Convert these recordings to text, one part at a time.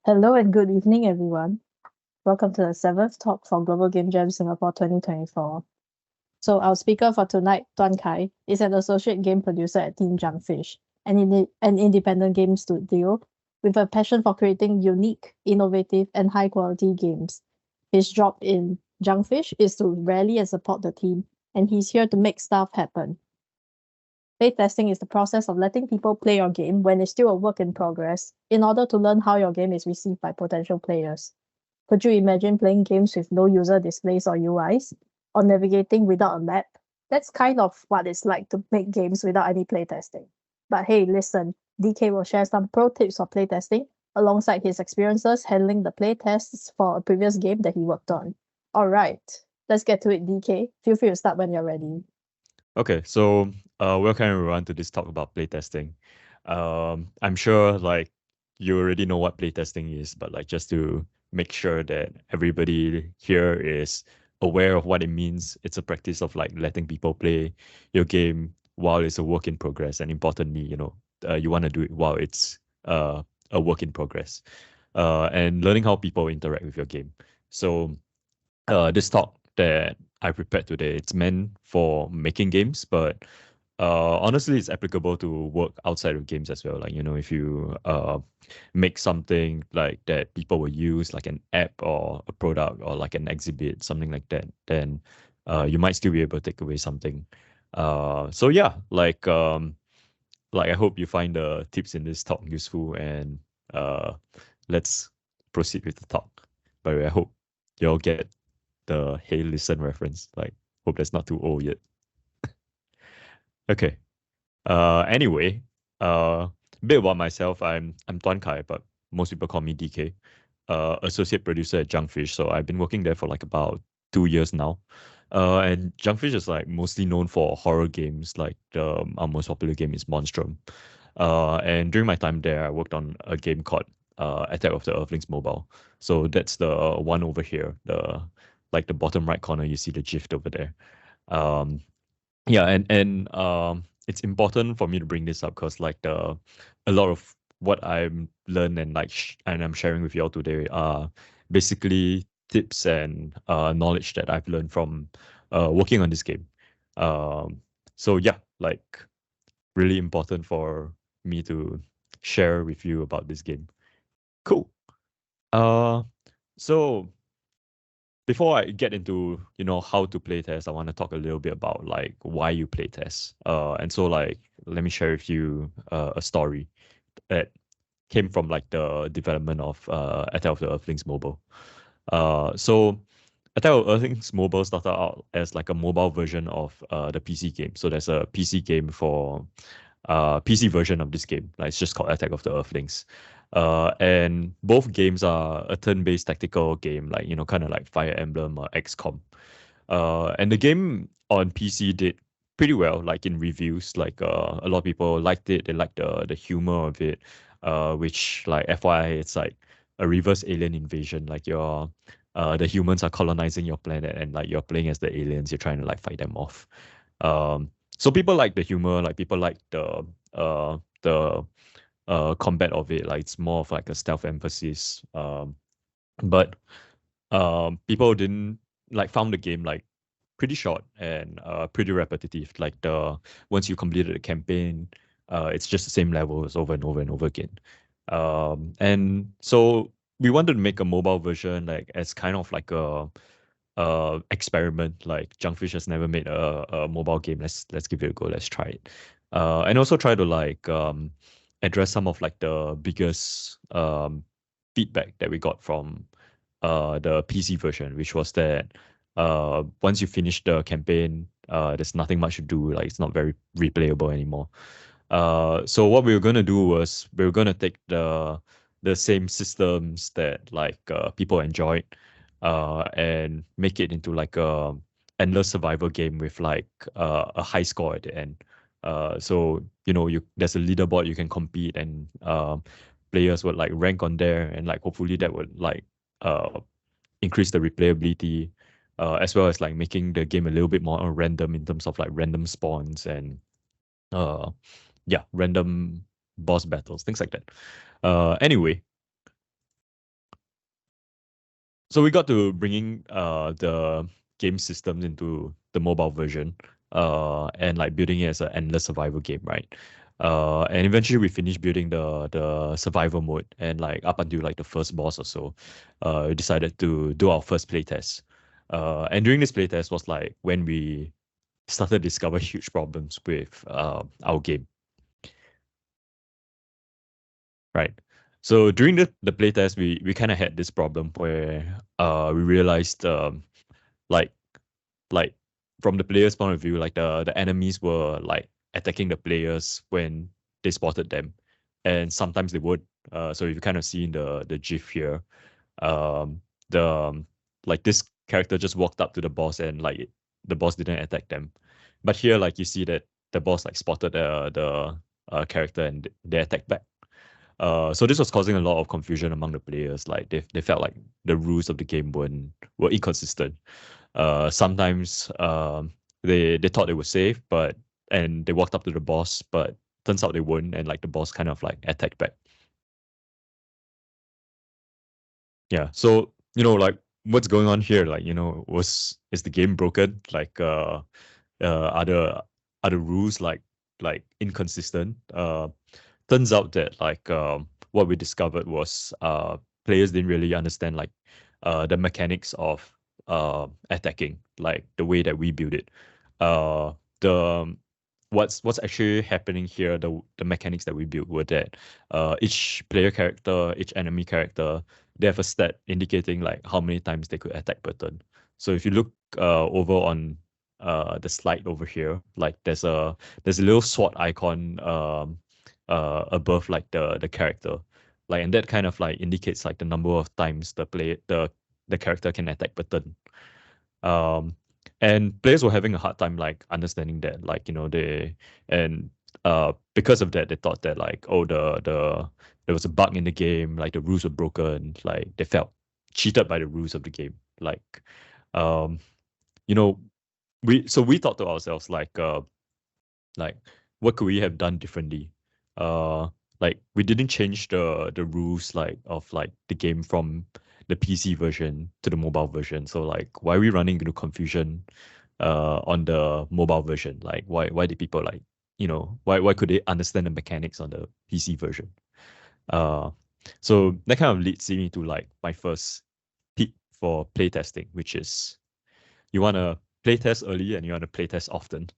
Hello and good evening, everyone. Welcome to the seventh talk for Global Game Jam Singapore 2024. So our speaker for tonight, Duan Kai, is an associate game producer at Team Junkfish, an independent game studio with a passion for creating unique, innovative, and high-quality games. His job in Junkfish is to rally and support the team, and he's here to make stuff happen. Playtesting is the process of letting people play your game when it's still a work in progress, in order to learn how your game is received by potential players. Could you imagine playing games with no user displays or UIs? Or navigating without a map? That's kind of what it's like to make games without any playtesting. But hey, listen, DK will share some pro tips for playtesting alongside his experiences handling the playtests for a previous game that he worked on. Alright, let's get to it, DK. Feel free to start when you're ready. Okay, so welcome everyone to this talk about playtesting. I'm sure you already know what playtesting is, but just to make sure that everybody here is aware of what it means, it's a practice of letting people play your game while it's a work in progress, and importantly, you want to do it while it's a work in progress, and learning how people interact with your game. So this talk that I prepared today, it's meant for making games, but honestly, it's applicable to work outside of games as well. If you make something like that people will use, like an app or a product or like an exhibit, something like that, then you might still be able to take away something. So yeah, I hope you find the tips in this talk useful, and uh, let's proceed with the talk. By the way, I hope you all get the "Hey Listen" reference. Hope that's not too old yet. Okay. Anyway, a bit about myself. I'm Duan Kai, but most people call me DK. Associate producer at Junkfish. So I've been working there for about 2 years now. And Junkfish is mostly known for horror games. Our most popular game is Monstrum. And during my time there, I worked on a game called Attack of the Earthlings Mobile. So that's the one over here. The bottom right corner, you see the GIF over there. Um, yeah, and it's important for me to bring this up because a lot of what I'm learned and and I'm sharing with you all today are basically tips and knowledge that I've learned from working on this game. Um, so yeah, really important for me to share with you about this game. Cool. Uh, so before I get into how to play test, I want to talk a little bit about why you play test. And so let me share with you a story that came from the development of Attack of the Earthlings Mobile. So Attack of Earthlings Mobile started out as a mobile version of the PC game. So there's a PC game for PC version of this game. It's just called Attack of the Earthlings. And both games are a turn-based tactical game, kind of like Fire Emblem or XCOM. And the game on PC did pretty well, in reviews. A lot of people liked it. They liked the humor of it. Which FYI, it's like a reverse alien invasion. The humans are colonizing your planet, and you're playing as the aliens. You're trying to fight them off. So people like the humor. People like the combat of it. It's more of a stealth emphasis. But people didn't found the game pretty short and pretty repetitive. The once you completed the campaign, it's just the same levels over and over and over again. And so we wanted to make a mobile version as kind of experiment. Junkfish has never made a mobile game. Let's give it a go. Let's try it. And also try to address some of the biggest feedback that we got from the PC version, which was that once you finish the campaign, there's nothing much to do. It's not very replayable anymore. So what we were gonna do was we were gonna take the same systems that people enjoyed, and make it into a endless survival game with a high score at the end. So you there's a leaderboard you can compete, and players would rank on there, and hopefully that would uh increase the replayability, as well as making the game a little bit more random in terms of random spawns and uh yeah, random boss battles, things like that. Anyway, so we got to bringing the game systems into the mobile version, and like building it as an endless survival game, right? And eventually we finished building the survival mode, and like up until like the first boss or so, we decided to do our first playtest. And during this playtest was like when we started to discover huge problems with our game, right? So during the playtest, we kind of had this problem where we realized like like from the player's point of view, like the enemies were like attacking the players when they spotted them, and sometimes they would. So if you kind of see in the GIF here, um, the like this character just walked up to the boss and like the boss didn't attack them, but here like you see that the boss like spotted the character and they attacked back. So this was causing a lot of confusion among the players. Like they felt like the rules of the game were inconsistent. Sometimes they thought they were safe, but and they walked up to the boss, but turns out they weren't, and like the boss kind of like attacked back. Yeah. So like what's going on here? Like is the game broken? Like are the rules like inconsistent? Turns out that like what we discovered was players didn't really understand like the mechanics of attacking, like the way that we build it. The what's actually happening here, the mechanics that we built were that each player character, each enemy character, they have a stat indicating like how many times they could attack per turn. So if you look over on the slide over here, like there's a little sword icon above like the character, like, and that kind of like indicates like the number of times the character can attack per turn. um and players were having a hard time like understanding that, like they, and because of that they thought that like, oh, there was a bug in the game, like the rules were broken, like they felt cheated by the rules of the game, like um you know we thought to ourselves like what could we have done differently. uh like we didn't change the rules like of like the game from the PC version to the mobile version, so like why are we running into confusion on the mobile version? Like why did people like, why could they understand the mechanics on the PC version? uh so that kind of leads me to like my first tip for playtesting, which is you want to playtest early and you want to playtest often.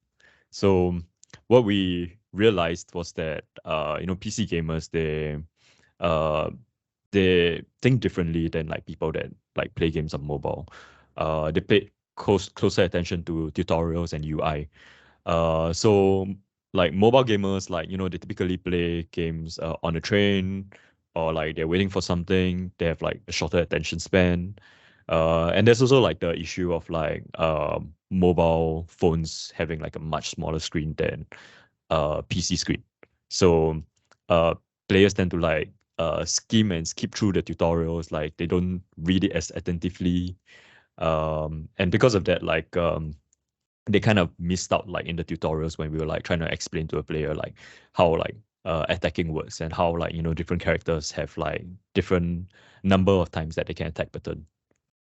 So what we realized was that PC gamers, uh they think differently than like people that like play games on mobile. They pay closer attention to tutorials and UI. So like mobile gamers, like they typically play games on a train, or like they're waiting for something. They have like a shorter attention span. And there's also like the issue of like mobile phones having like a much smaller screen than PC screen. So uh players tend to like skim and skip through the tutorials, like they don't read it as attentively. And because of that, like they kind of missed out like in the tutorials when we were like trying to explain to a player like how like attacking works, and how like different characters have like different number of times that they can attack per turn.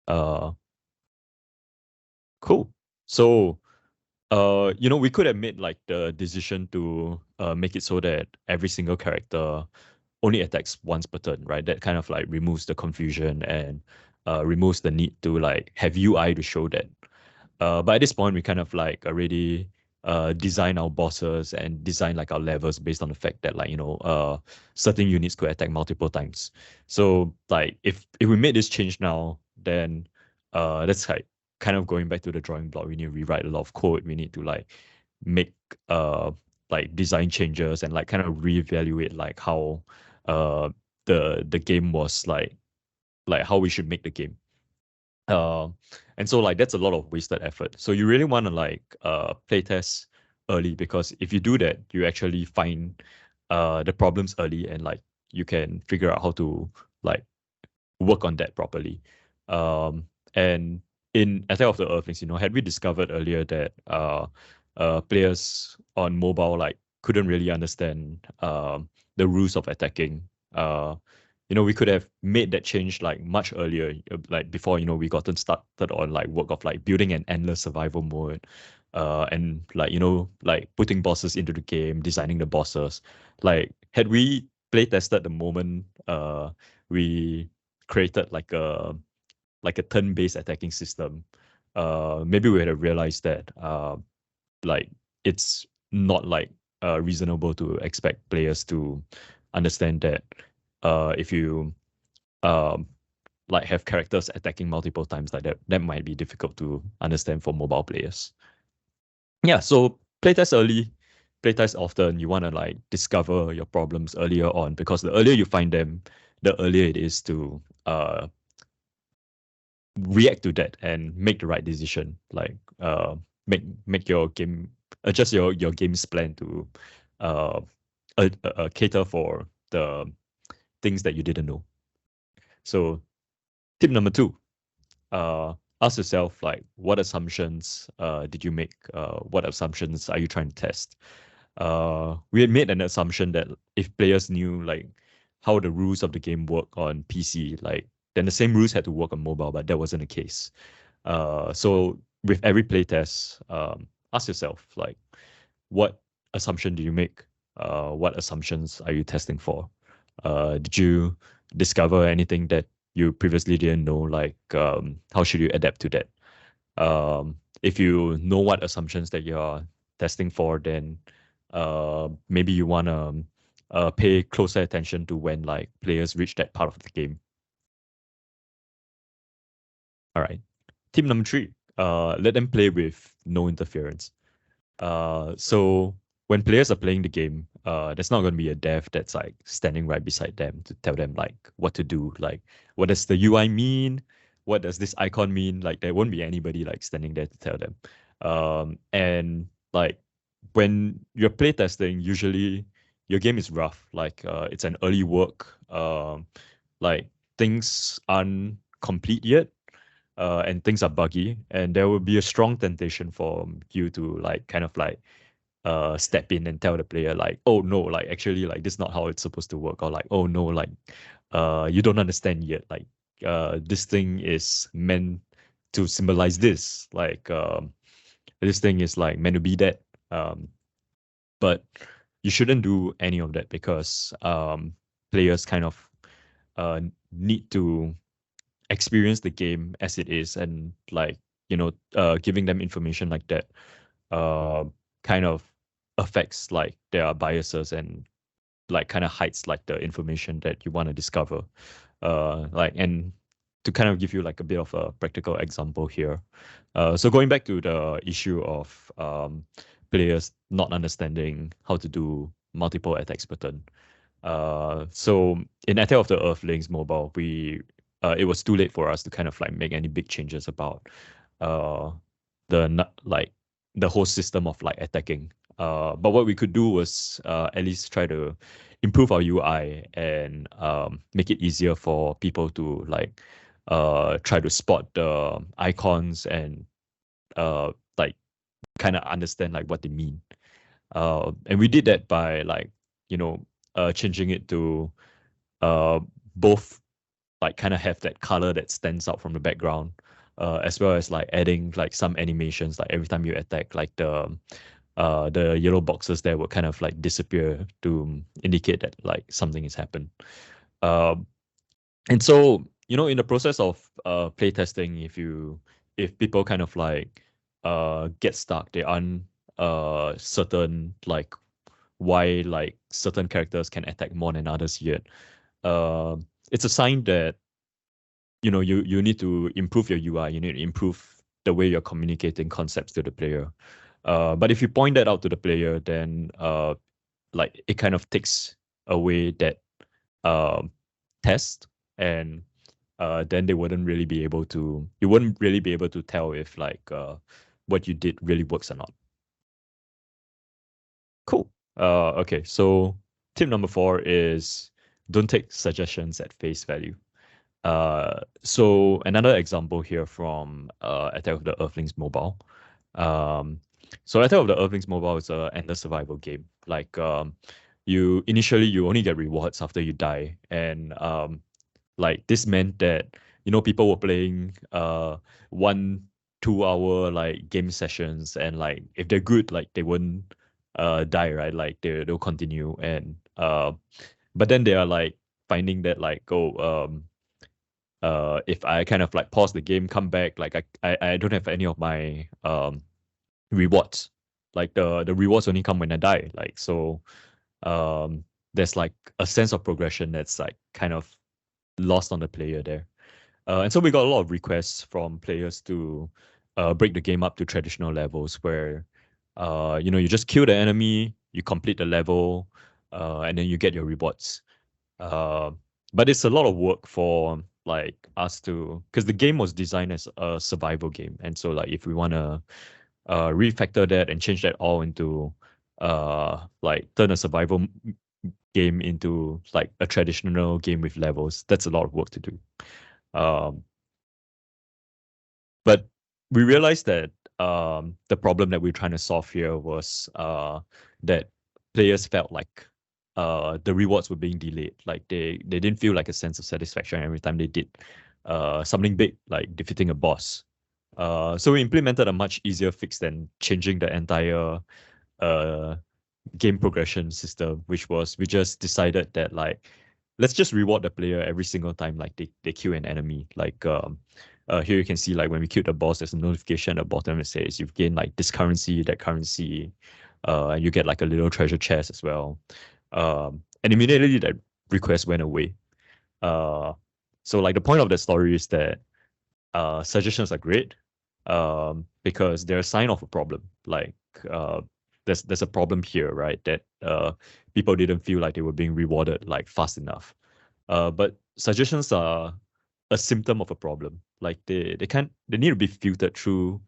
uh cool. So we could have made like the decision to make it so that every single character only attacks once per turn, right? That kind of like removes the confusion and removes the need to like have UI to show that. But at this point, we kind of like already design our bosses and design like our levels based on the fact that like certain units could attack multiple times. So like if we made this change now, then that's like kind of going back to the drawing block. We need to rewrite a lot of code. We need to like make uh like design changes and like kind of reevaluate like how uh the game was like how we should make the game. uh, and so like that's a lot of wasted effort. So you really want to like play test early, because if you do that, you actually find the problems early, and like you can figure out how to like work on that properly. And in Attack of the Earthlings, had we discovered earlier that players on mobile like couldn't really understand the rules of attacking, we could have made that change like much earlier, like before, we gotten started on like work of like building an endless survival mode, and like, like putting bosses into the game, designing the bosses. Like, had we play tested the moment we created like a turn-based attacking system, maybe we would have realized that like it's not like reasonable to expect players to understand that if you um like have characters attacking multiple times like that might be difficult to understand for mobile players. Yeah, so playtest early, playtest often. You want to like discover your problems earlier on, because the earlier you find them, the earlier it is to react to that and make the right decision. Like make your game, adjust your game's plan to uh, cater for the things that you didn't know. So tip number 2, ask yourself like, what assumptions did you make? What assumptions are you trying to test? We had made an assumption that if players knew like how the rules of the game work on PC, like then the same rules had to work on mobile, but that wasn't the case. So with every playtest, ask yourself like, what assumption do you make? What assumptions are you testing for? Did you discover anything that you previously didn't know? Like, how should you adapt to that? If you know what assumptions that you're testing for, then maybe you want to pay closer attention to when like players reach that part of the game. All right. Tip number 3, let them play with no interference. So when players are playing the game, there's not going to be a dev that's like standing right beside them to tell them like what to do. Like, what does the UI mean? What does this icon mean? Like, there won't be anybody like standing there to tell them. And like when you're playtesting, usually your game is rough. Like, it's an early work. Like things aren't complete yet, and things are buggy, and there will be a strong temptation for you to like kind of like step in and tell the player like, oh no, like actually like this is not how it's supposed to work, or like, oh no, like you don't understand yet, like this thing is meant to symbolize this, like this thing is like meant to be that. But you shouldn't do any of that, because players kind of need to experience the game as it is, and like giving them information like that uh kind of affects like their biases, and like kind of hides like the information that you want to discover. Like, and to kind of give you like a bit of a practical example here, so going back to the issue of players not understanding how to do multiple attacks per turn. So in Attack of the Earthlings mobile, it was too late for us to kind of like make any big changes about uh like the whole system of like attacking. But what we could do was at least try to improve our UI, and make it easier for people to like try to spot the icons, and like kind of understand like what they mean. And we did that by like changing it to uh both like kind of have that color that stands out from the background, as well as like adding like some animations, like every time you attack, like the yellow boxes there will kind of like disappear to indicate that like something has happened. Um, and so in the process of playtesting, if people kind of like get stuck, they aren't certain like why like certain characters can attack more than others yet. It's a sign that you need to improve your UI. You need to improve the way you're communicating concepts to the player. But if you point that out to the player, then like it kind of takes away that um, test, and then you wouldn't really be able to tell if like what you did really works or not. Cool. Okay, so tip number 4 is don't take suggestions at face value. So another example here from Attack of the Earthlings mobile. So Attack of the Earthlings mobile is a endless survival game. Like you initially you only get rewards after you die, and like this meant that people were playing 1 2 hour like game sessions, and like if they're good, like they wouldn't die, right? Like they'll continue, and but then they are like finding that like, if I kind of like pause the game, come back, like I don't have any of my rewards. Like the rewards only come when I die. Like so there's like a sense of progression that's like kind of lost on the player there. And so we got a lot of requests from players to break the game up to traditional levels where you just kill the enemy, you complete the level, and then you get your rewards. Uh, but it's a lot of work for like us to, because the game was designed as a survival game, and so like if we want to refactor that and change that all into like turn a survival game into like a traditional game with levels, that's a lot of work to do. Um, but we realized that the problem that we're trying to solve here was that players felt like the rewards were being delayed. Like they didn't feel like a sense of satisfaction every time they did something big, like defeating a boss. So we implemented a much easier fix than changing the entire uh, game progression system, which was we just decided that like let's just reward the player every single time like they kill an enemy. Like here you can see like when we killed the boss, there's a notification at the bottom that says you've gained like this currency, that currency, and you get like a little treasure chest as well. And immediately that request went away. Uh, so like the point of the story is that suggestions are great because they're a sign of a problem. Like uh, there's a problem here, right? That people didn't feel like they were being rewarded like fast enough. But suggestions are a symptom of a problem. Like they need to be filtered through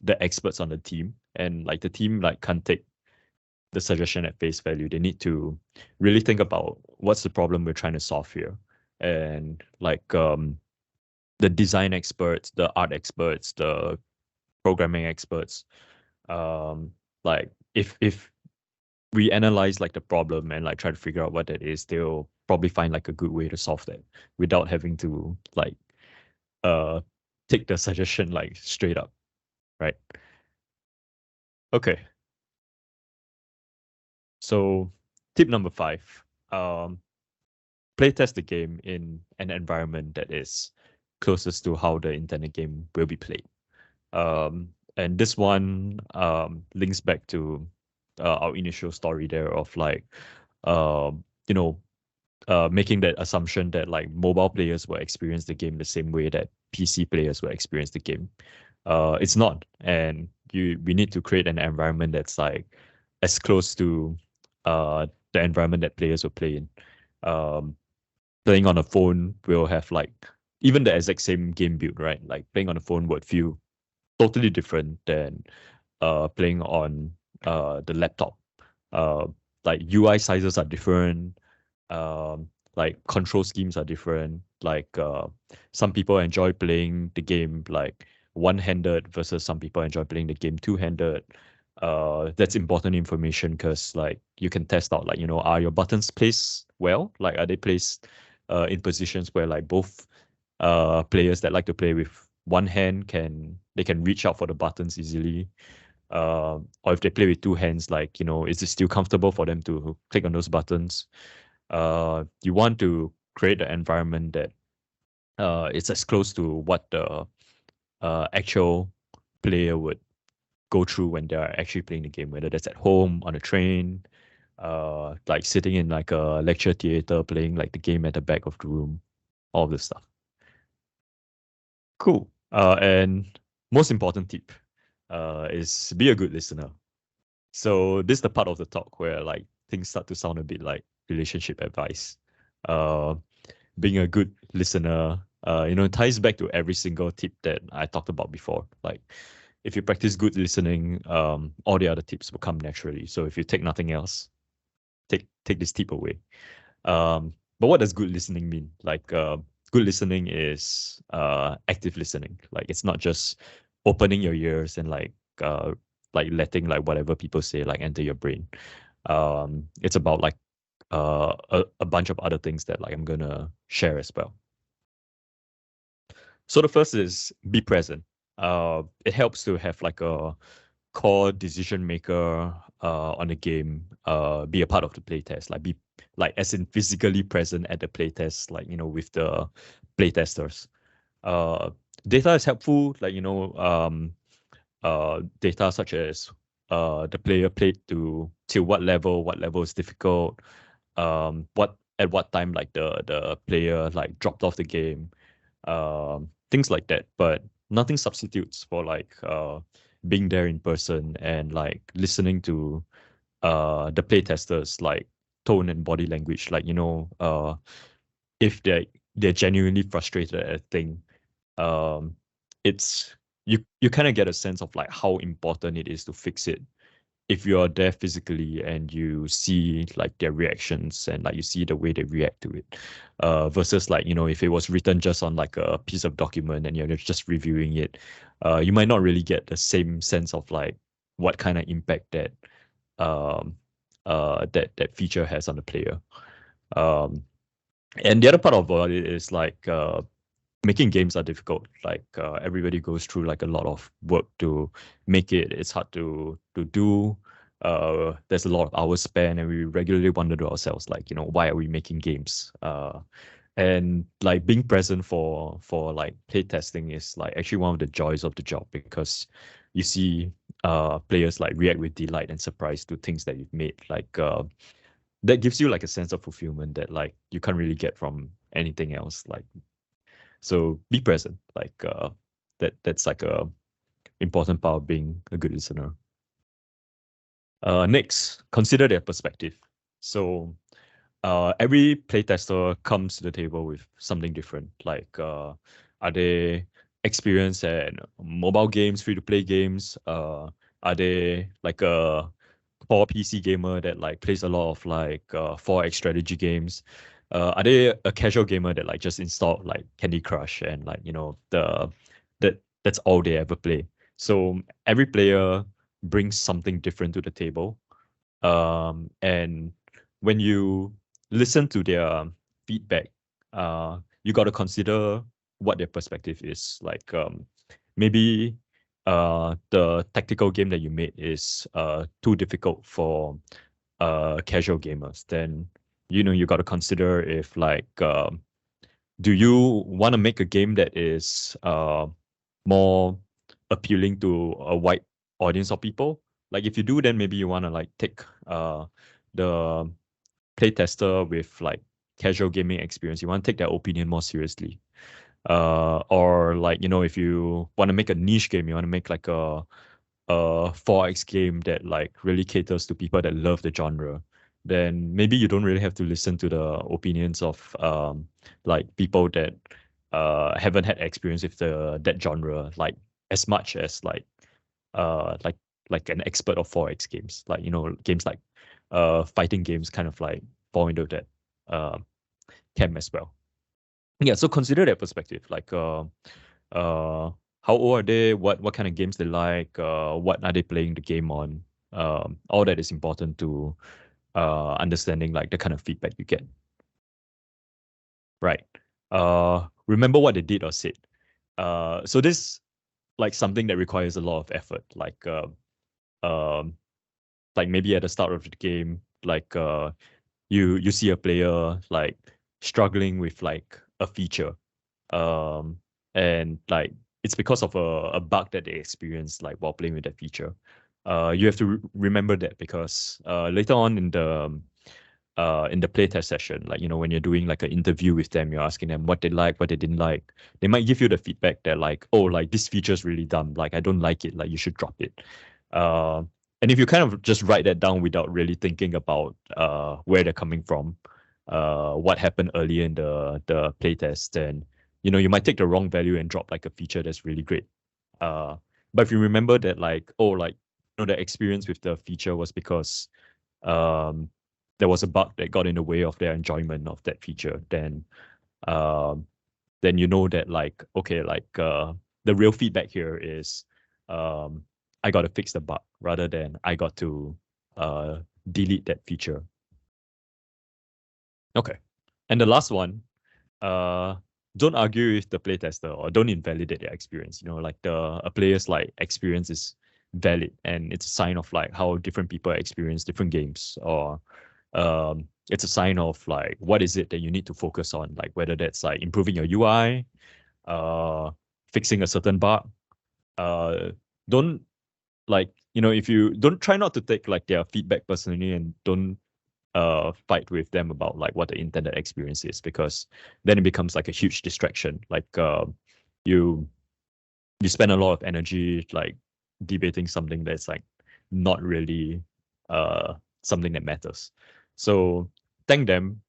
the experts on the team, and like the team like can't take the suggestion at face value. They need to really think about what's the problem we're trying to solve here, and like the design experts, the art experts, the programming experts. Like if we analyze like the problem and like try to figure out what that is, they'll probably find like a good way to solve that without having to like uh take the suggestion like straight up, right? Okay. So tip number 5. Um Playtest the game in an environment that is closest to how the intended game will be played. And this one links back to our initial story there of like, um, you know, making that assumption that like mobile players will experience the game the same way that PC players will experience the game. It's not, and we need to create an environment that's like as close to the environment that players will play in. Um, Playing on a phone will have like even the exact same game build, right? Like playing on a phone would feel totally different than playing on the laptop. Uh, like UI sizes are different. Like control schemes are different. Like some people enjoy playing the game like one-handed versus some people enjoy playing the game two-handed. That's important information because like you can test out like are your buttons placed well? Like are they placed in positions where like both players that like to play with one hand can reach out for the buttons easily, or if they play with two hands, like is it still comfortable for them to click on those buttons? You want to create an environment that it's as close to what the actual player would go through when they're actually playing the game, whether that's at home, on a train, like sitting in like a lecture theater playing like the game at the back of the room, all of this stuff. Cool. And most important tip is be a good listener. So this is the part of the talk where like things start to sound a bit like relationship advice. Uh, Being a good listener, ties back to every single tip that I talked about before. Like if you practice good listening, all the other tips will come naturally. So if you take nothing else, take this tip away. But what does good listening mean? Like good listening is active listening. Like it's not just opening your ears and like letting like whatever people say like enter your brain. It's about like a bunch of other things that like I'm gonna share as well. So the first is be present. It helps to have like a core decision maker on the game, be a part of the playtest, like be like as in physically present at the playtest, like with the playtesters. Uh, Data is helpful, like data such as the player played to till what level is difficult, what at what time like the player like dropped off the game, things like that. But nothing substitutes for like being there in person and like listening to the playtesters like tone and body language, like if they're genuinely frustrated at a thing. um it's you kind of get a sense of like how important it is to fix it if you're there physically and you see like their reactions and like you see the way they react to it, versus like if it was written just on like a piece of document and you're just reviewing it, you might not really get the same sense of like what kind of impact um that feature has on the player. um and the other part of it is like making games are difficult. Like everybody goes through like a lot of work to make it. It's hard to do. There's a lot of hours spent, and we regularly wonder to ourselves, like, why are we making games? And like being present for like play testing is like actually one of the joys of the job, because you see players like react with delight and surprise to things that you've made. Like that gives you like a sense of fulfillment that like you can't really get from anything else. Like, so be present. Like that's like a important part of being a good listener. Next, consider their perspective. So every playtester comes to the table with something different. Like are they experienced at mobile games, free to play games? Are they like a core PC gamer that like plays a lot of like 4X strategy games? Are they a casual gamer that like just installed like Candy Crush and like that's all they ever play? So every player brings something different to the table. And when you listen to their feedback, you got to consider what their perspective is. Like maybe the tactical game that you made is too difficult for casual gamers. Then you got to consider if like do you want to make a game that is more appealing to a wide audience of people? Like if you do, then maybe you want to like take the playtester with like casual gaming experience. You want to take their opinion more seriously. Or like if you want to make a niche game, you want to make like a 4X game that like really caters to people that love the genre, then maybe you don't really have to listen to the opinions of like people that haven't had experience with that genre like as much as uh like like an expert of 4X games. Like games like fighting games kind of like fall into that uh camp as well. Yeah, so consider that perspective. Like uh how old are they, what kind of games they like, what are they playing the game on. All that is important to understanding like the kind of feedback you get. Right. Remember what they did or said. So this like something that requires a lot of effort. Um like maybe at the start of the game, like you see a player like struggling with like a feature, um and like it's because of a bug that they experienced like while playing with that feature. You have to remember that, because later on in the playtest session, like when you're doing like an interview with them, you're asking them what they like, what they didn't like. They might give you the feedback that like, oh, like this feature is really dumb, like I don't like it, like you should drop it. uh, and if you kind of just write that down without really thinking about where they're coming from, what happened earlier in the playtest, then you might take the wrong value and drop like a feature that's really great. But if you remember that like, oh, like the experience with the feature was because um there was a bug that got in the way of their enjoyment of that feature, um then you know that like, okay, like the real feedback here is um I got to fix the bug rather than I got to uh delete that feature. Okay. And the last one, don't argue with the playtester or don't invalidate their experience. You know, like a player's like experience is valid and it's a sign of like how different people experience different games, or it's a sign of like what is it that you need to focus on, like whether that's like improving your UI, fixing a certain bug. Don't like, you know, if you don't, try not to take like their feedback personally, and don't fight with them about like what the intended experience is, because then it becomes like a huge distraction. Like you you spend a lot of energy like debating something that's like not really something that matters. So thank them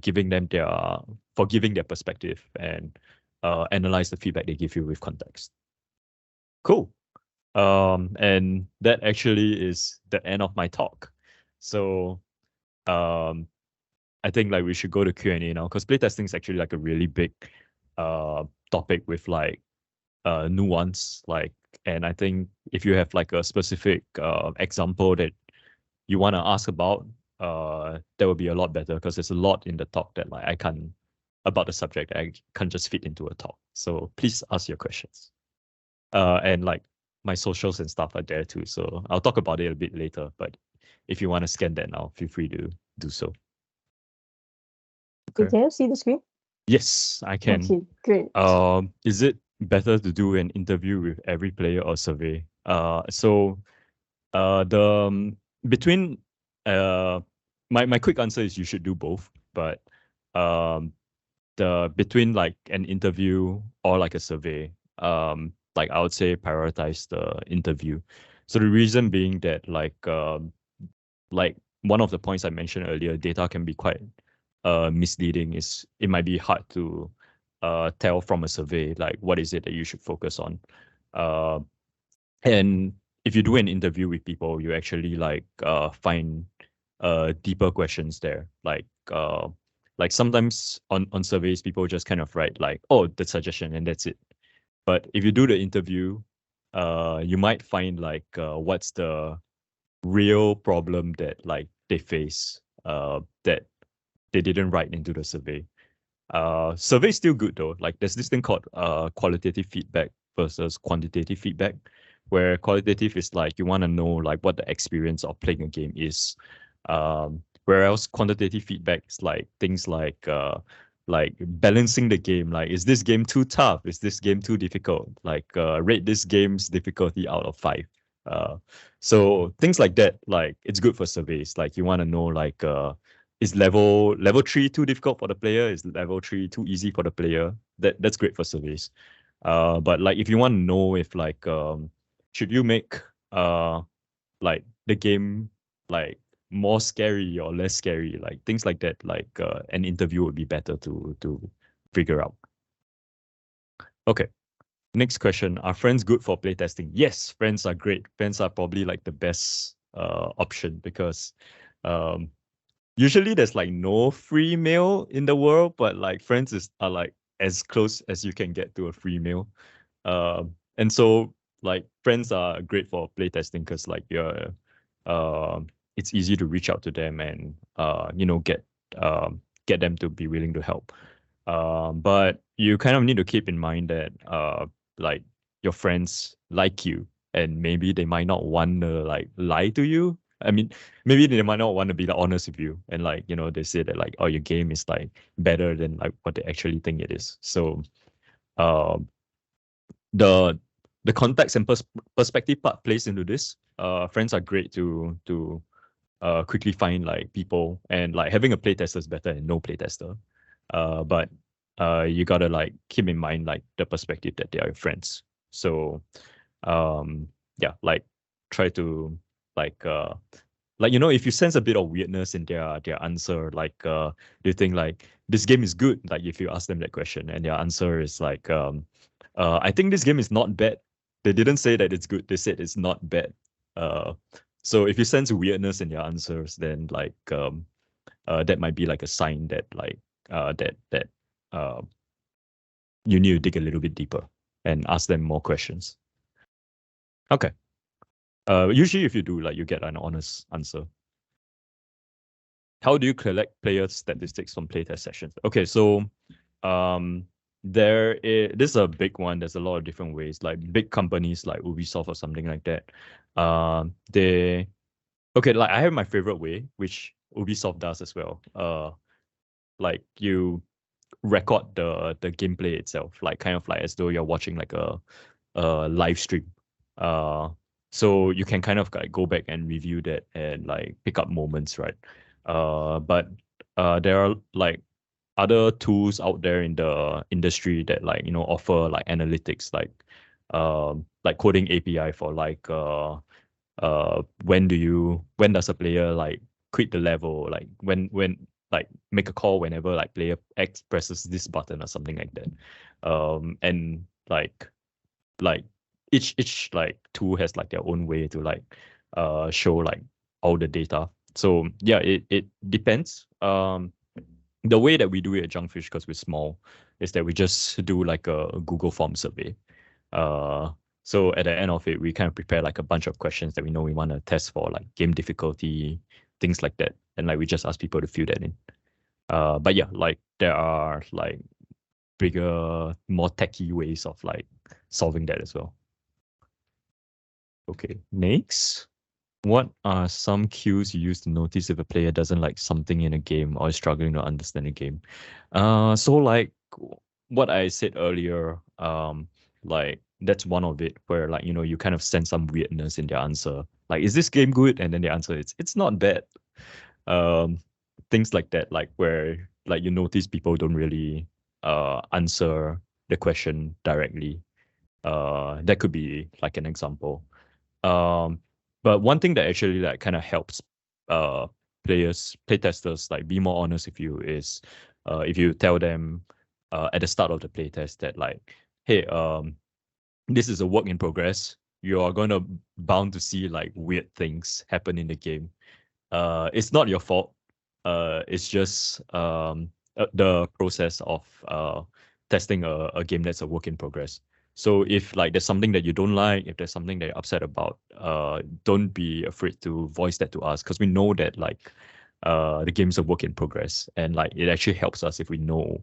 giving them their for giving their perspective, and analyze the feedback they give you with context. Cool. And that actually is the end of my talk. So um I think like we should go to Q&A now, because playtesting is actually like a really big topic with like nuance. Like, and I think if you have like a specific example that you want to ask about, that would be a lot better, because there's a lot in the talk that like I can't, about the subject, I can't just fit into a talk. So please ask your questions. And like my socials and stuff are there too. So I'll talk about it a bit later. But if you want to scan that now, feel free to do so. Okay, Okay. can you see the screen? Yes, I can. Okay, great. Is it better to do an interview with every player or survey? So the between my quick answer is you should do both, but um the between like an interview or like a survey, like I would say prioritize the interview. So the reason being that like one of the points I mentioned earlier, data can be quite misleading. Is it might be hard to tell from a survey like what is it that you should focus on. Uh, and if you do an interview with people, you actually like find deeper questions there. Like sometimes on surveys, people just kind of write like, oh, the suggestion and that's it. But if you do the interview, you might find like what's the real problem that like they face, that they didn't write into the survey. Survey is still good though. Like there's this thing called qualitative feedback versus quantitative feedback, where qualitative is like you want to know like what the experience of playing a game is. Whereas quantitative feedback is like things like balancing the game. Like, is this game too tough? Is this game too difficult? Like rate this game's difficulty out of 5. Uh, so things like that, like it's good for surveys. Like you want to know like is level 3 too difficult for the player? Is level 3 too easy for the player? That's great for surveys. But like if you want to know if like should you make like the game like more scary or less scary, like things like that, like an interview would be better to figure out. Okay. Next question. Are friends good for playtesting? Yes, friends are great. Friends are probably like the best option, because um usually there's like no free meal in the world, but like friends are like as close as you can get to a free meal. And so like friends are great for playtesting, because like it's easy to reach out to them and get them to be willing to help. But you kind of need to keep in mind that like your friends like you, and maybe they might not want to like lie to you. I mean, maybe they might not want to be like, honest with you, and like, you know, they say that like, oh, your game is like better than like what they actually think it is. So um the the context and perspective part plays into this. Friends are great to quickly find like people, and like having a playtester is better than no playtester. But you gotta like keep in mind like the perspective that they are your friends. So yeah, like try to like you know, if you sense a bit of weirdness in their answer, like they think like this game is good, like if you ask them that question and their answer is like I think this game is not bad. They didn't say that it's good, they said it's not bad. uh so if you sense weirdness in their answers, then like that might be like a sign that like that uh you need to dig a little bit deeper and ask them more questions. Okay. Usually if you do, like, you get an honest answer. how do you collect player statistics from playtest sessions? Okay, so this is a big one. There's a lot of different ways. Like big companies like Ubisoft or something like that. They okay, like I have my favorite way, which Ubisoft does as well. Like you record the gameplay itself, like kind of like as though you're watching like a live stream. Uh, so you can kind of like go back and review that and like pick up moments, right? But there are like other tools out there in the industry that like offer like analytics, like coding API for like when does a player like quit the level, like when like make a call whenever like player X presses this button or something like that. And like each like tool has like their own way to like show like all the data. So yeah, it depends. The way that we do it at Junkfish, because we're small, is that we just do like a Google form survey. Uh, so at the end of it, we kind of prepare like a bunch of questions that we know we want to test for, like game difficulty, things like that, and like we just ask people to fill that in. But yeah, like there are like bigger, more techy ways of like solving that as well. Okay, next. What are some cues you use to notice if a player doesn't like something in a game or is struggling to understand a game? So like what I said earlier, like that's one of it where like you kind of sense some weirdness in their answer. Like, is this game good? And then the answer is it's not bad. Um, Things like that, like where like you notice people don't really answer the question directly. That could be like an example. Um, but one thing that actually like kind of helps uh playtesters like be more honest with you is if you tell them at the start of the playtest that like, hey, this is a work in progress. You are gonna bound to see like weird things happen in the game. It's not your fault. It's just the process of testing a game that's a work in progress. So if like there's something that you don't like, if there's something that you're upset about, don't be afraid to voice that to us, because we know that like the game's a work in progress, and like it actually helps us if we know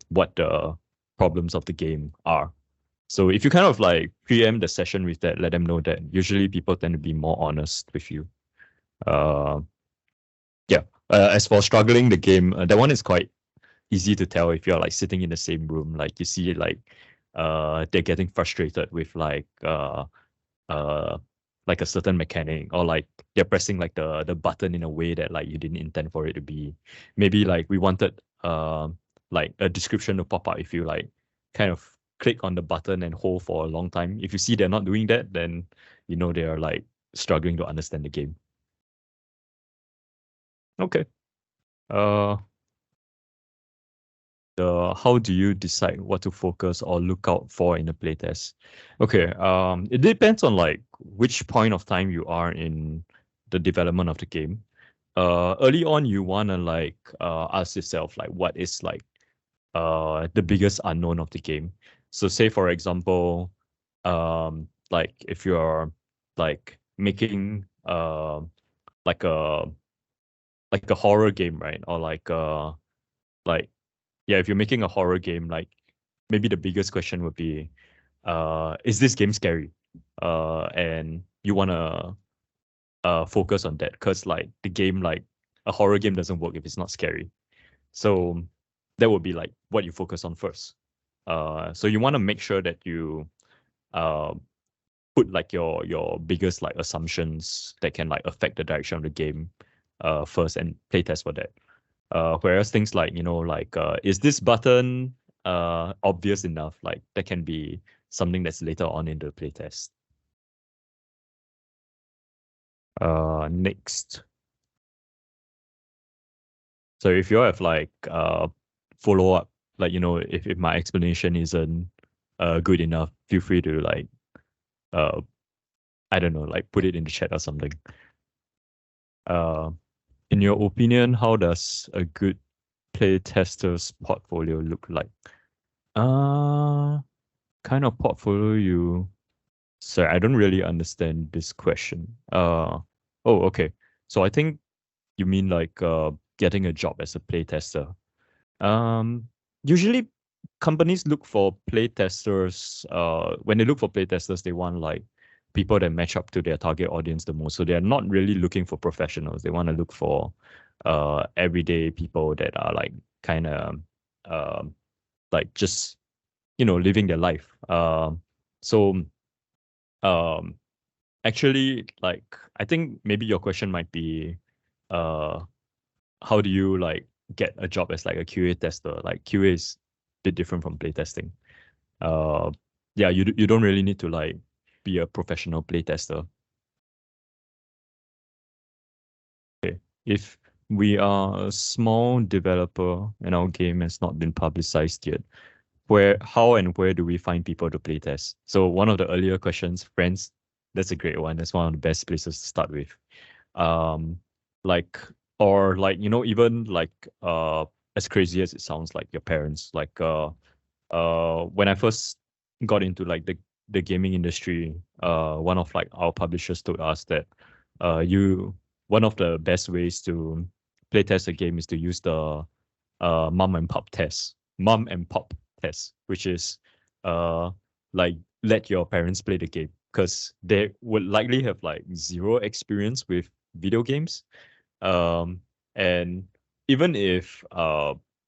what the problems of the game are. So if you kind of like preempt the session with that, let them know that, usually people tend to be more honest with you. Uh, yeah. As for struggling the game, that one is quite easy to tell if you're like sitting in the same room. Like you see like they're getting frustrated with uh like a certain mechanic, or like they're pressing like the button in a way that like you didn't intend for it to be. Maybe like we wanted like a description to pop up if you like kind of click on the button and hold for a long time. If you see they're not doing that, then they are like struggling to understand the game. Okay. Uh the how do you decide what to focus or look out for in a playtest? Okay, it depends on like which point of time you are in the development of the game. Early on, you wanna like ask yourself like what is like the biggest unknown of the game. So say for example, like if you're like making like a like a horror game, right? Or like yeah, if you're making a horror game, like maybe the biggest question would be, is this game scary? And you wanna focus on that, because like the game, like a horror game doesn't work if it's not scary. So that would be like what you focus on first. So you want to make sure that you uh put like your biggest like assumptions that can like affect the direction of the game first, and play test for that. Whereas things like, like is this button obvious enough? Like that can be something that's later on in the playtest. Next. So if you have like follow up, like if my explanation isn't good enough, feel free to like uh I don't know, like put it in the chat or something. Uh, in your opinion, how does a good playtester's portfolio look like? Uh Kind of portfolio you Sorry, I don't really understand this question. Oh, okay. So I think you mean like getting a job as a playtester. Usually companies look for playtesters. When they look for playtesters, they want like people that match up to their target audience the most. So they're not really looking for professionals. They want to look for everyday people that are like kind of like just living their life. So um actually, like, I think maybe your question might be uh how do you like get a job as like a QA tester? Like QA is a bit different from playtesting. Uh, yeah, you don't really need to like be a professional playtester. Okay, if we are a small developer and our game has not been publicized yet, how and where do we find people to playtest? So one of the earlier questions, friends, that's a great one. That's one of the best places to start with. Um, like or like even like as crazy as it sounds, like your parents, like when I first got into like the gaming industry, one of like our publishers told us that you one of the best ways to play test a game is to use the mom and pop test, which is uh like let your parents play the game because they would likely have like zero experience with video games. And even if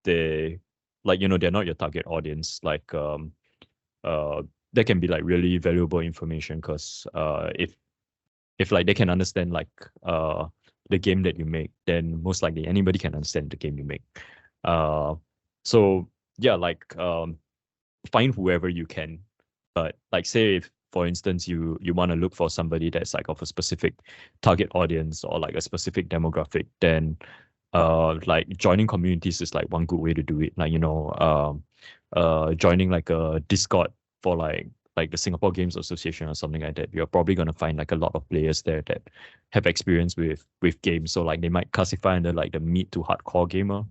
they like they're not your target audience, like uh that can be like really valuable information because if like they can understand like the game that you make, then most likely anybody can understand the game you make. uh so yeah, like find whoever you can. But like say if for instance you want to look for somebody that's like of a specific target audience or like a specific demographic, then like joining communities is like one good way to do it. Like joining like a Discord for like the Singapore Games Association or something like that. You're probably gonna find like a lot of players there that have experience with games. So like they might classify under like the mid to hardcore gamer.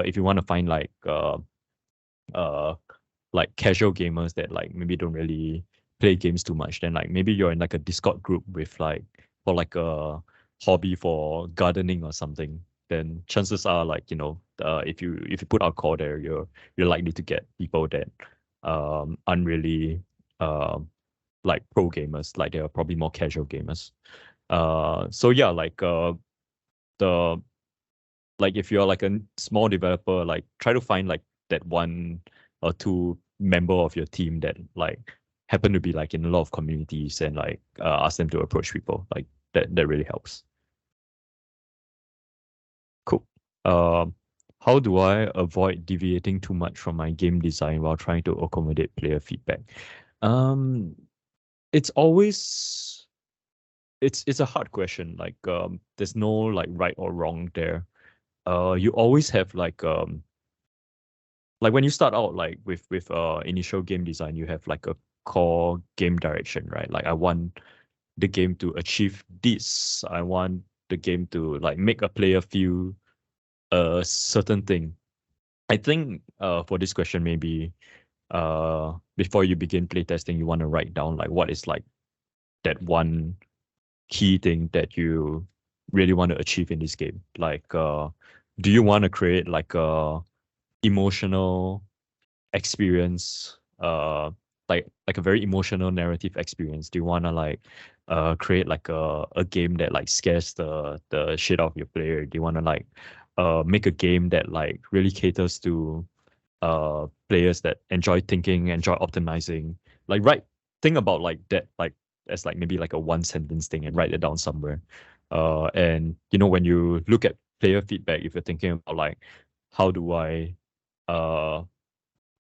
If you want to find uh like casual gamers that like maybe don't really play games too much, then like maybe you're in like a Discord group with like for like a hobby for gardening or something, then chances are like if you put out call there, you're likely to get people that aren't really like pro gamers, like they're probably more casual gamers. So yeah, like the like if you're like a small developer, like try to find like that one or two member of your team that like happen to be like in a lot of communities and like ask them to approach people. Like that really helps. Cool. Um, how do I avoid deviating too much from my game design while trying to accommodate player feedback? Um, it's always it's a hard question. Like there's no like right or wrong there. You always have like when you start out like with initial game design, you have like a core game direction, right? Like I want the game to achieve this. I want the game to like make a player feel a certain thing. I think for this question, maybe before you begin playtesting, you want to write down like what is like that one key thing that you really want to achieve in this game. Like do you want to create like a emotional experience, like a very emotional narrative experience? Do you want to like create like a game that like scares the shit out of your player? Do you want to like make a game that like really caters to players that enjoy thinking, enjoy optimizing? Like think about like that, like as like maybe like a one sentence thing and write it down somewhere. And when you look at player feedback, if you're thinking about like how do I uh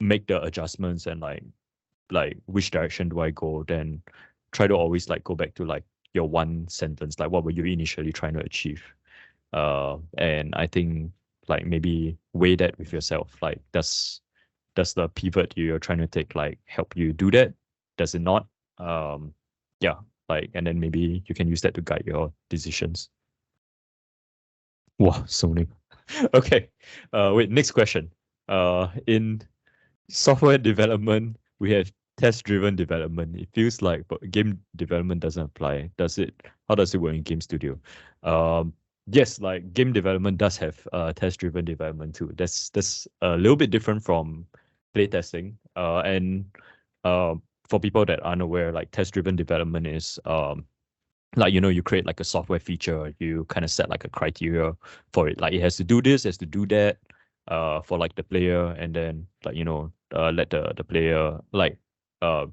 make the adjustments and like which direction do I go, then try to always like go back to like your one sentence, like what were you initially trying to achieve? And I think like maybe weigh that with yourself. Like does the pivot you're trying to take like help you do that? Does it not? Yeah, like and then maybe you can use that to guide your decisions. Wow, so many. Okay. Wait, next question. In software development, we have test-driven development. It feels like but game development doesn't apply. Does it? How does it work in game studio? Um, yes, like game development does have test-driven development too. That's a little bit different from playtesting. And uh, for people that aren't aware, like test-driven development is like you create like a software feature, you kind of set like a criteria for it, like it has to do this, has to do that, for like the player, and then like let the player like uh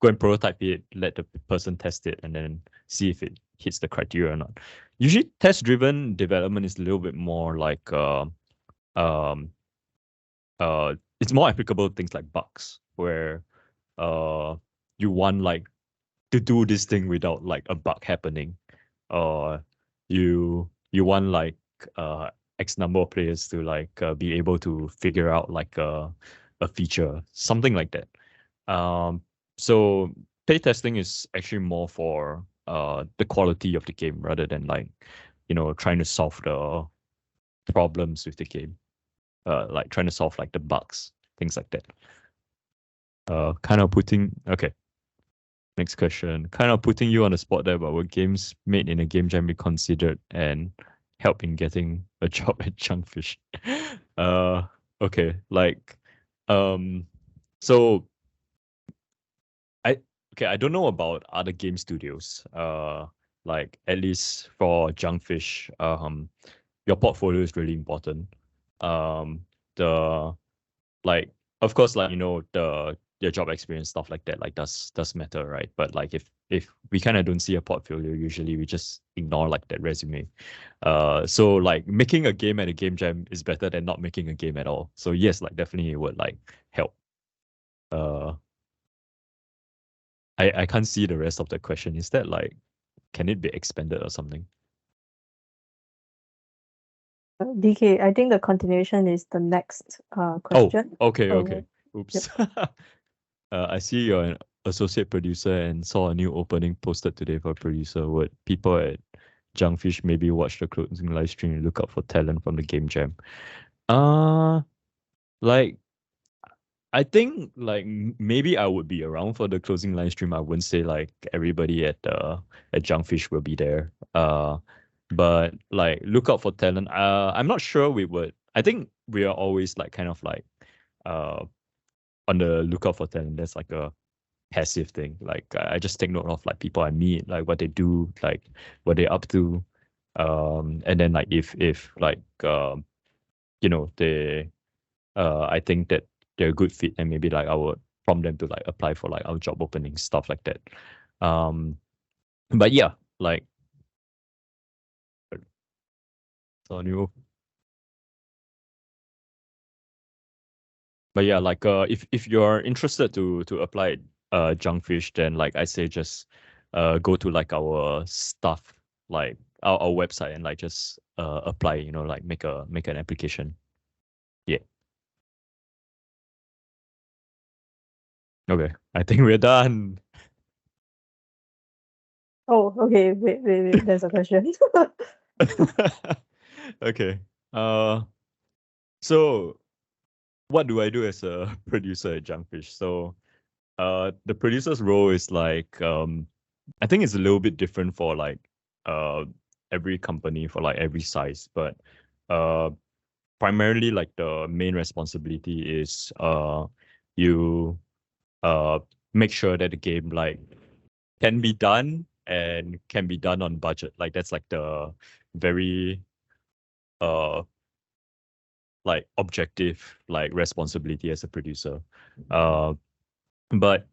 go and prototype it, let the person test it, and then see if it hits the criteria or not. Usually, test-driven development is a little bit more like um it's more applicable to things like bugs, where uh you want like to do this thing without like a bug happening, or you want like X number of players to like be able to figure out like a feature, something like that. So playtesting is actually more for the quality of the game rather than like trying to solve the problems with the game, like trying to solve like the bugs, things like that. Kind of putting okay. Next question. Kind of putting you on the spot there, but were games made in a game jam be considered and help in getting a job at Junkfish? uh, okay, like, so I I don't know about other game studios. Like at least for Junkfish, your portfolio is really important. The like of course like the your job experience, stuff like that, like does matter, right? But like if we kind of don't see a portfolio, usually we just ignore like that resume. So like making a game at a game jam is better than not making a game at all. So yes, like definitely it would like help. uh I can't see the rest of the question. Is that like, can it be expanded or something? DK, I think the continuation is the next Oh, question. okay, So, okay. Oops. I see you're an associate producer and saw a new opening posted today for producer. Would people at Junkfish maybe watch the closing live stream and look out for talent from the game jam? Uh like I think like maybe I would be around for the closing live stream. I wouldn't say like everybody at Junkfish will be there. But like look out for talent. I'm not sure we would. I think we are always like kind of like uh on the lookout for talent. That's like a passive thing. Like I just take note of like people I meet, like what they do, like what they're up to. And then like if like they I think that they're a good fit, and maybe like I would prompt them to like apply for like our job openings, stuff like that. Um but yeah, like so new. But yeah, like if you're interested to apply Junkfish, then like I say just go to like our stuff, like our website, and like just apply, like make an application. Yeah. Okay. I think we're done. oh, okay. Wait. There's a question. Okay. So what do I do as a producer at Junkfish? So the producer's role is like I think it's a little bit different for like uh every company, for like every size, but uh primarily like the main responsibility is you uh make sure that the game like can be done and can be done on budget. Like that's like the very uh like objective like responsibility as a producer. Uh but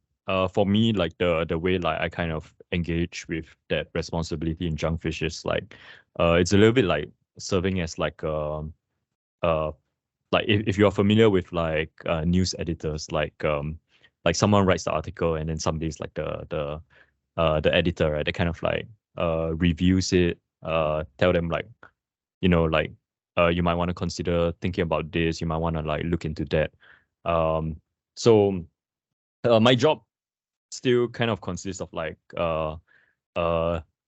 for me, like the way like I kind of engage with that responsibility in Junkfish is like it's a little bit like serving as uh like if you're familiar with like news editors, like someone writes the article and then somebody's like the editor, right? They kind of like reviews it, tell them like like you might want to consider thinking about this, you might want to like look into that. So my job still kind of consists of like uh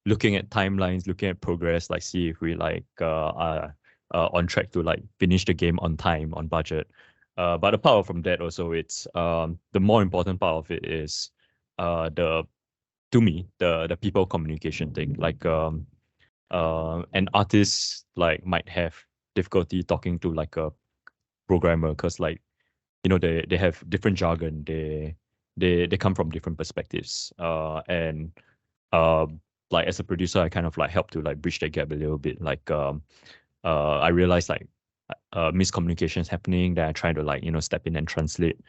looking at timelines, looking at progress, like see if we like are on track to like finish the game on time, on budget. But apart from that, also it's the more important part of it is the to me the people communication thing. Like and artists like might have difficulty talking to like a programmer because like they have different jargon. They come from different perspectives. And like as a producer, I kind of like help to like bridge that gap a little bit. Like I realized like miscommunication is happening. That I try to like step in and translate.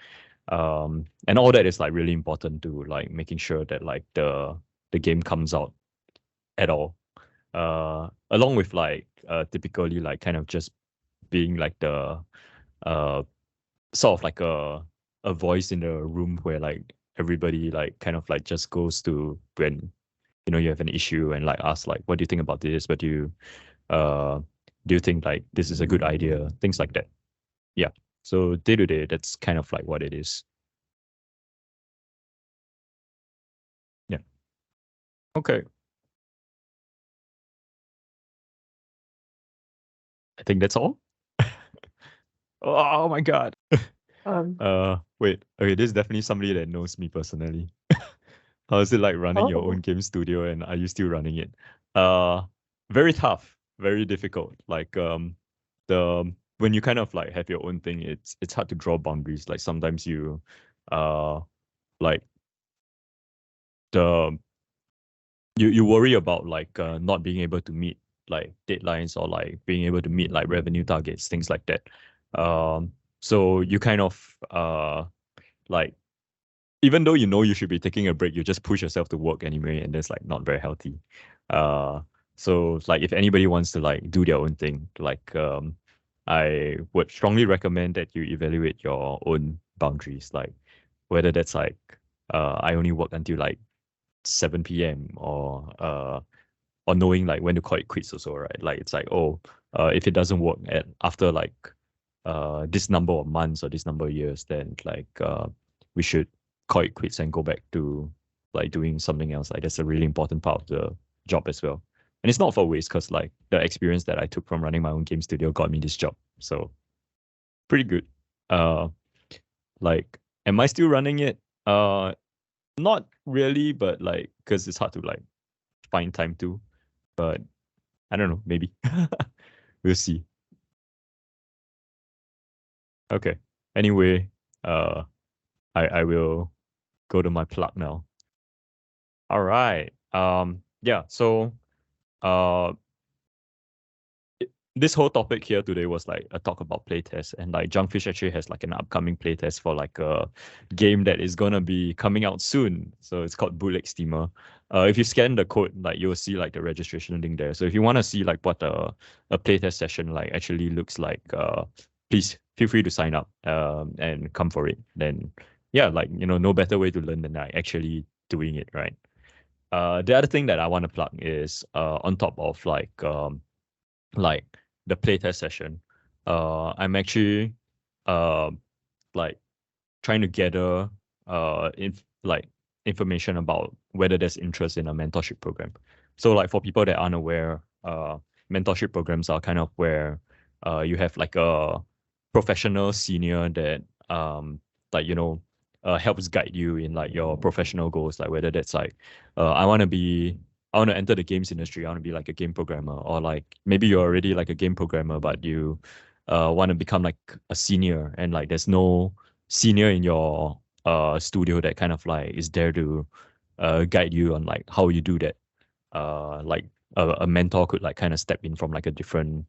And all that is like really important to like making sure that like the game comes out at all. Along with like typically like kind of just being like the uh sort of like a voice in the room where like everybody like kind of like just goes to when you have an issue and like ask like what do you think about this, what uh do you think like this is a good idea, things like that. Yeah, so day to day that's kind of like what it is. Yeah. Okay, I think that's all. Oh my god. Um, Wait, okay, this is definitely somebody that knows me personally. How is it like running your own oh, game studio, and are you still running it? Uh, Very tough, very difficult. Like the when you kind of like have your own thing, it's hard to draw boundaries. Like sometimes you, uh, like the you worry about like not being able to meet like deadlines or like being able to meet like revenue targets, things like that. So you kind of like even though you should be taking a break, you just push yourself to work anyway, and that's like not very healthy. Uh, so like if anybody wants to like do their own thing, like I would strongly recommend that you evaluate your own boundaries, like whether that's like I only work until like 7 p.m. Or knowing like when to call it quits also, right? Like it's like, oh, if it doesn't work at after like this number of months or this number of years, then like we should call it quits and go back to like doing something else. Like that's a really important part of the job as well. And it's not for waste because like the experience that I took from running my own game studio got me this job. So pretty good. Uh like am I still running it? Not really, but like because it's hard to like find time to. But I don't know, maybe. We'll see. Okay. Anyway, uh I will go to my plug now. All right. Yeah, so uh this whole topic here today was like a talk about playtest, and like Junkfish actually has like an upcoming playtest for like a game that is gonna be coming out soon. So it's called Bootleg Steamer. If you scan the code, like you'll see like the registration link there. So if you want to see like what a playtest session like actually looks like, please feel free to sign up and come for it. Then yeah, like no better way to learn than like actually doing it, right? The other thing that I want to plug is on top of like the playtest session, I'm actually uh like trying to gather like information about whether there's interest in a mentorship program. So like for people that aren't aware, mentorship programs are kind of where you have like a professional senior that like helps guide you in like your professional goals, like whether that's like I want to enter the games industry. I want to be like a game programmer, or like maybe you're already like a game programmer, but you want to become like a senior, and like there's no senior in your studio that kind of like is there to guide you on like how you do that. Like a mentor could like kind of step in from like a different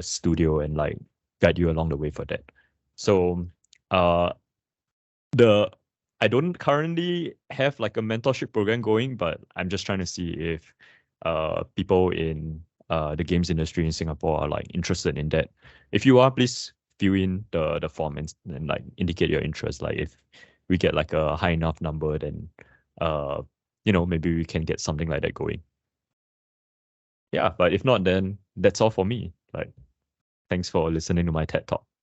studio and like guide you along the way for that. So uh the I don't currently have like a mentorship program going, but I'm just trying to see if people in the games industry in Singapore are like interested in that. If you are, please fill in the form and like indicate your interest. Like if we get like a high enough number, then uh maybe we can get something like that going. Yeah, but if not, then that's all for me. Like thanks for listening to my TED talk.